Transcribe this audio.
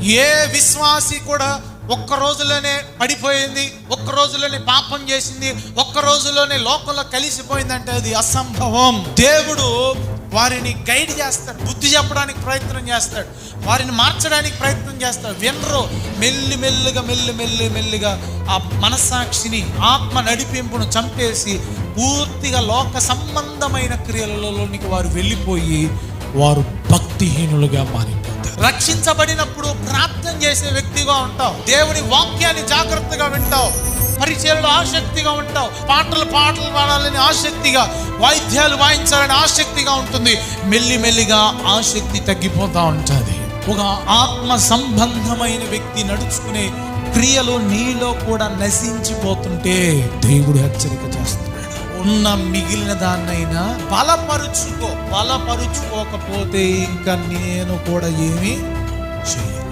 ఏ విశ్వాసి కూడా ఒక్క రోజులోనే పడిపోయింది, ఒక్క రోజులోనే పాపం చేసింది, ఒక్క రోజులోనే లోకంలో కలిసిపోయిందంటే అది అసంభవం. దేవుడు వారిని గైడ్ చేస్తాడు, బుద్ధి చెప్పడానికి ప్రయత్నం చేస్తాడు, వారిని మార్చడానికి ప్రయత్నం చేస్తాడు. వినరు. మెల్లిగా ఆ మనస్సాక్షిని, ఆత్మ నడిపింపును చంపేసి పూర్తిగా లోక సంబంధమైన క్రియలలోనికి వారు వెళ్ళిపోయి వారు భక్తిహీనులుగా మారిపోతారు. రక్షించబడినప్పుడు ప్రార్థన చేసే వ్యక్తిగా ఉంటావు, దేవుని వాక్యాన్ని జాగ్రత్తగా వింటావు, పరిచర్యలో ఆసక్తిగా ఉంటావు, పాటలు పాడాలని ఆసక్తిగా, వాయిద్యాలు వాయించాలని ఆసక్తిగా ఉంటుంది. మెల్లిగా ఆసక్తి తగ్గిపోతూ ఉంటుంది. ఒక ఆత్మ సంబంధమైన వ్యక్తి నడుచుకునే క్రియలు నీలో కూడా నశించిపోతుంటే దేవుడు హెచ్చరిక చేస్తున్నాడు. ఉన్న మిగిలిన దాన్నైనా బలపరుచుకోకపోతే ఇంకా నేను కూడా ఏమీ చేయను.